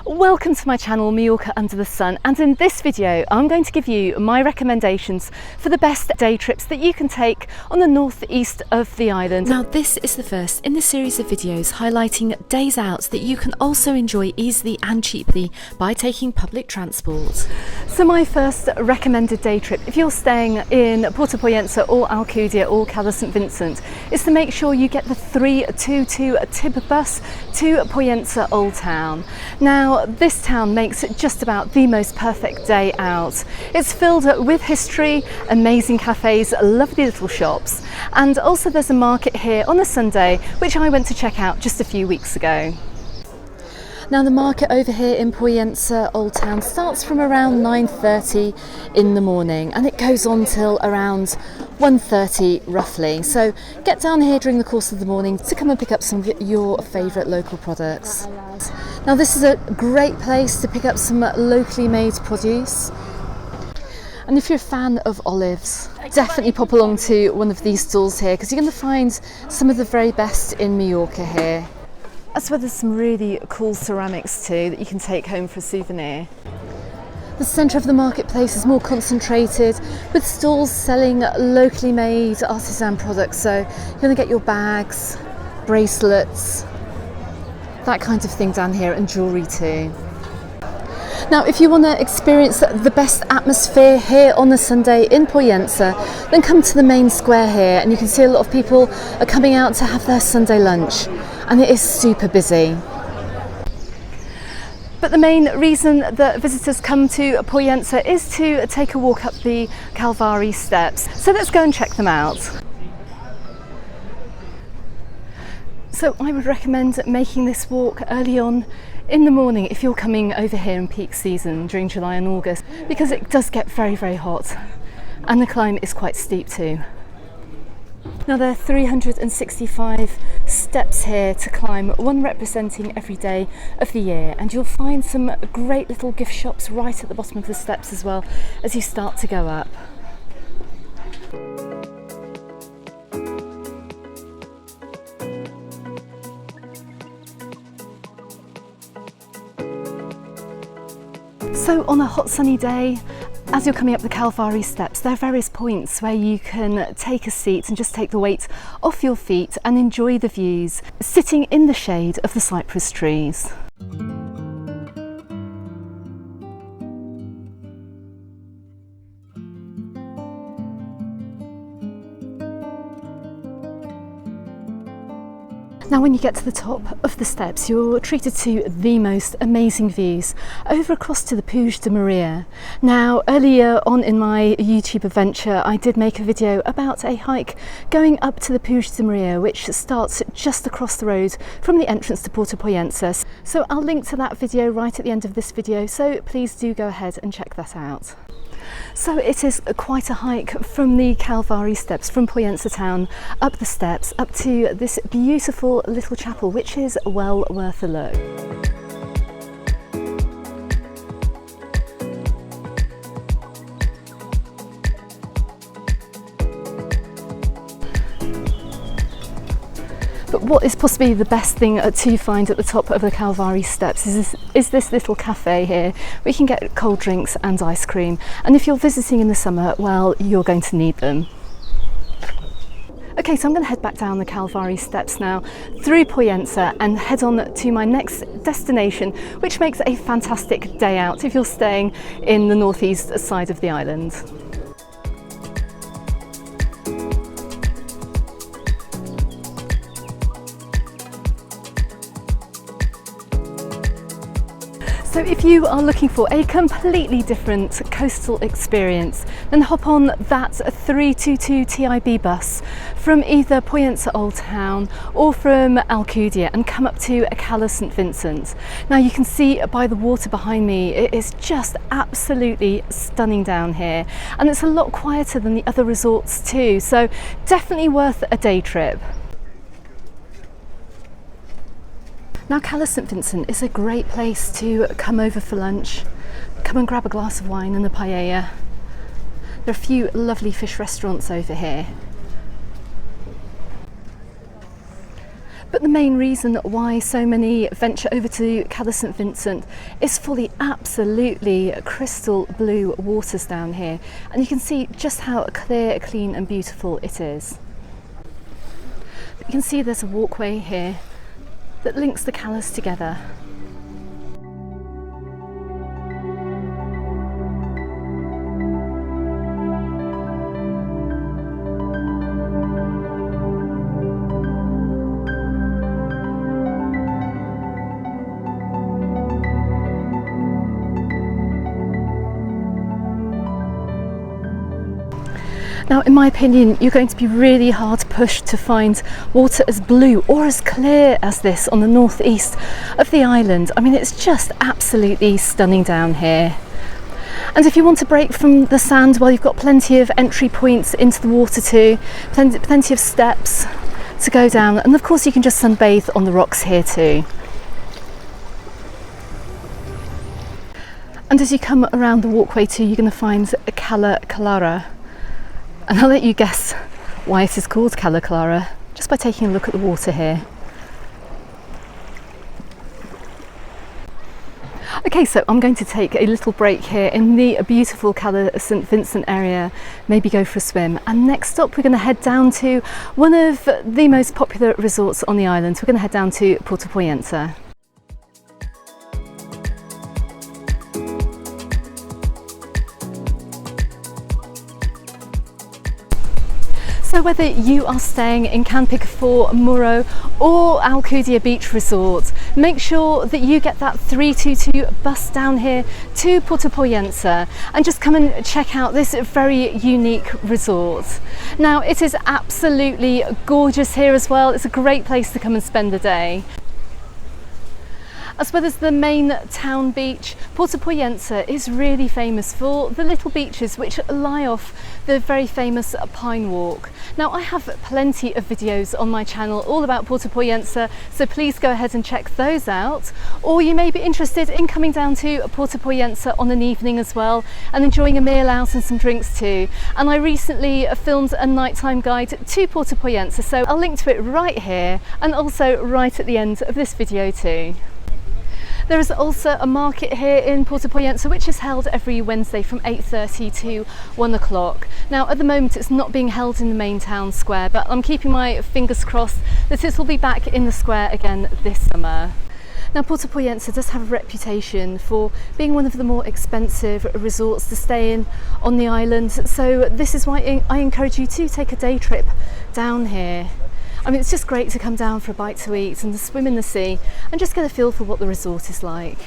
Welcome to my channel Mallorca Under the Sun, and in this video I'm going to give you my recommendations for the best day trips that you can take on the northeast of the island. Now this is the first in the series of videos highlighting days out that you can also enjoy easily and cheaply by taking public transport. So my first recommended day trip, if you're staying in Puerto Pollensa or Alcudia or Cala Sant Vicente, is to make sure you get the 322 tib bus to Pollensa Old Town. Now this town makes it just about the most perfect day out. It's filled with history, amazing cafes, lovely little shops, and also there's a market here on a Sunday which I went to check out just a few weeks ago. Now the market over here in Pollensa Old Town starts from around 9:30 in the morning and it goes on till around 1:30 roughly. So get down here during the course of the morning to come and pick up some of your favourite local products. Now this is a great place to pick up some locally made produce. And if you're a fan of olives, definitely pop along to one of these stalls here because you're going to find some of the very best in Mallorca here. As well, there's some really cool ceramics too that you can take home for a souvenir. The centre of the marketplace is more concentrated with stalls selling locally made artisan products. So you're going to get your bags, bracelets, that kind of thing down here, and jewellery too. Now if you want to experience the best atmosphere here on the Sunday in Pollensa, then come to the main square here and you can see a lot of people are coming out to have their Sunday lunch, and it is super busy. But the main reason that visitors come to Pollensa is to take a walk up the Calvari Steps. So let's go and check them out. So I would recommend making this walk early on in the morning if you're coming over here in peak season during July and August, because it does get very, very hot and the climb is quite steep too. Now there are 365 steps here to climb, one representing every day of the year, and you'll find some great little gift shops right at the bottom of the steps as well as you start to go up. So on a hot sunny day, as you're coming up the Calvari Steps, there are various points where you can take a seat and just take the weight off your feet and enjoy the views, sitting in the shade of the cypress trees. Now when you get to the top of the steps, you're treated to the most amazing views over across to the Puig de Maria. Now earlier on in my YouTube adventure I did make a video about a hike going up to the Puig de Maria, which starts just across the road from the entrance to Puerto Pollensa. So I'll link to that video right at the end of this video, so please do go ahead and check that out. So it is quite a hike from the Calvari Steps, from Pollensa town, up the steps, up to this beautiful little chapel, which is well worth a look. But what is possibly the best thing to find at the top of the Calvari Steps is this little cafe here where you can get cold drinks and ice cream. And if you're visiting in the summer, well, you're going to need them. Okay, so I'm going to head back down the Calvari Steps now through Pollensa and head on to my next destination, which makes a fantastic day out if you're staying in the northeast side of the island. So if you are looking for a completely different coastal experience, then hop on that 322 TIB bus from either Pollensa Old Town or from Alcudia and come up to Cala Sant Vicente. Now you can see by the water behind me, it is just absolutely stunning down here, and it's a lot quieter than the other resorts too, so definitely worth a day trip. Now Cala Sant Vicente is a great place to come over for lunch, come and grab a glass of wine and a paella. There are a few lovely fish restaurants over here. But the main reason why so many venture over to Cala Sant Vicente is for the absolutely crystal blue waters down here, and you can see just how clear, clean and beautiful it is. You can see there's a walkway here that links the calas together. Now, in my opinion, you're going to be really hard pushed to find water as blue or as clear as this on the northeast of the island. I mean, it's just absolutely stunning down here. And if you want to break from the sand, well, you've got plenty of entry points into the water too, plenty of steps to go down, and of course you can just sunbathe on the rocks here too. And as you come around the walkway too, you're going to find a Cala Clara. And I'll let you guess why it is called Cala Clara just by taking a look at the water here. Okay, so I'm going to take a little break here in the beautiful Cala Sant Vicente area, maybe go for a swim, and next stop we're going to head down to one of the most popular resorts on the island. We're going to head down to Puerto Pollensa. So whether you are staying in Can Picafor, Muro or Alcudia Beach Resort, make sure that you get that 322 bus down here to Puerto Pollensa and just come and check out this very unique resort. Now, it is absolutely gorgeous here as well. It's a great place to come and spend the day. As well as the main town beach, Puerto Pollensa is really famous for the little beaches which lie off the very famous Pine Walk. Now, I have plenty of videos on my channel all about Puerto Pollensa, so please go ahead and check those out. Or you may be interested in coming down to Puerto Pollensa on an evening as well and enjoying a meal out and some drinks too. And I recently filmed a nighttime guide to Puerto Pollensa, so I'll link to it right here and also right at the end of this video too. There is also a market here in Puerto Pollensa which is held every Wednesday from 8:30 to 1 o'clock. Now, at the moment it's not being held in the main town square, but I'm keeping my fingers crossed that it will be back in the square again this summer. Now, Puerto Pollensa does have a reputation for being one of the more expensive resorts to stay in on the island, so this is why I encourage you to take a day trip down here. I mean, it's just great to come down for a bite to eat and to swim in the sea and just get a feel for what the resort is like.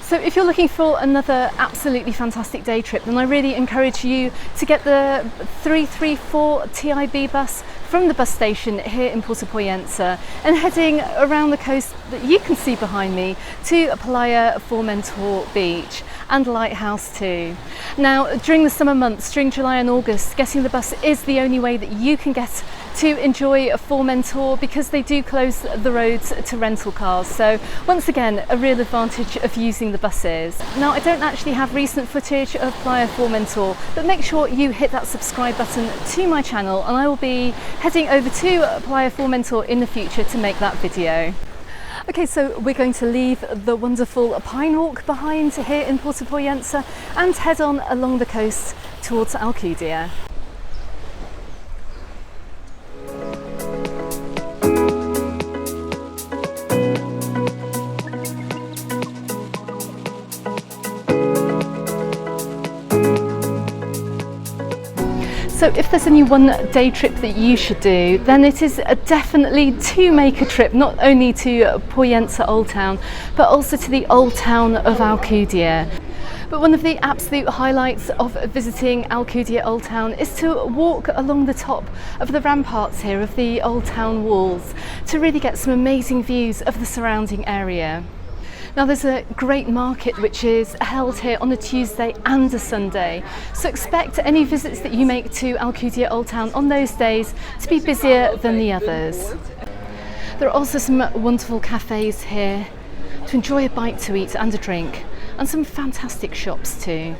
So if you're looking for another absolutely fantastic day trip, then I really encourage you to get the 334 TIB bus from the bus station here in Puerto Pollensa and heading around the coast that you can see behind me to Playa Formentor Beach and Lighthouse too. Now, during the summer months, during July and August, getting the bus is the only way that you can get to enjoy Formentor, because they do close the roads to rental cars. So once again, a real advantage of using the buses. Now, I don't actually have recent footage of Playa Formentor, but make sure you hit that subscribe button to my channel and I will be heading over to Playa Formentor in the future to make that video. Okay, so we're going to leave the wonderful Pine Walk behind here in Puerto Pollensa and head on along the coast towards Alcudia. So if there's only one day trip that you should do, then it is definitely to make a trip not only to Pollensa Old Town, but also to the Old Town of Alcudia. But one of the absolute highlights of visiting Alcudia Old Town is to walk along the top of the ramparts here of the Old Town walls to really get some amazing views of the surrounding area. Now, there's a great market which is held here on a Tuesday and a Sunday, so expect any visits that you make to Alcudia Old Town on those days to be busier than the others. There are also some wonderful cafes here to enjoy a bite to eat and a drink, and some fantastic shops too.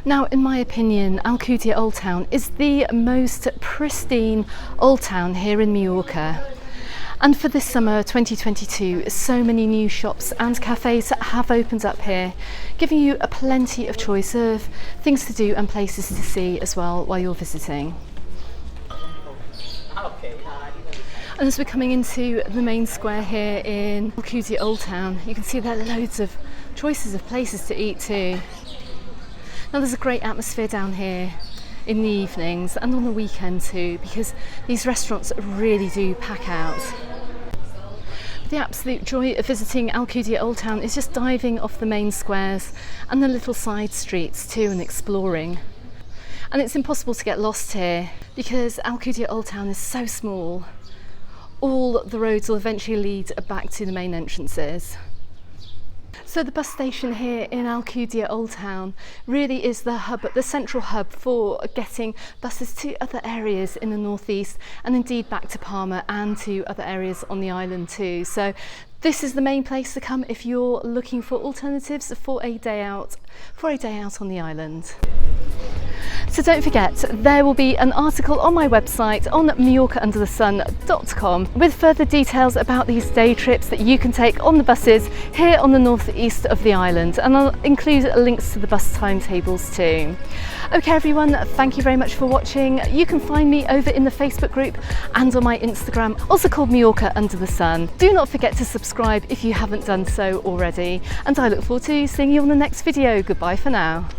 Now, in my opinion, Alcudia Old Town is the most pristine old town here in Mallorca. And for this summer 2022, so many new shops and cafes have opened up here, giving you a plenty of choice of things to do and places to see as well while you're visiting. And as we're coming into the main square here in Alcudia Old Town, you can see there are loads of choices of places to eat too. Now, there's a great atmosphere down here in the evenings and on the weekend too, because these restaurants really do pack out. The absolute joy of visiting Alcudia Old Town is just diving off the main squares and the little side streets too and exploring. And it's impossible to get lost here because Alcudia Old Town is so small. All the roads will eventually lead back to the main entrances. So the bus station here in Alcudia Old Town really is the hub, the central hub for getting buses to other areas in the northeast and indeed back to Palma and to other areas on the island too. So this is the main place to come if you're looking for alternatives for a day out on the island. So don't forget, there will be an article on my website on majorcaunderthesun.com with further details about these day trips that you can take on the buses here on the northeast of the island, and I'll include links to the bus timetables too. Okay everyone, thank you very much for watching. You can find me over in the Facebook group and on my Instagram, also called Mallorca Under the Sun. Do not forget to subscribe if you haven't done so already, and I look forward to seeing you on the next video. Goodbye for now.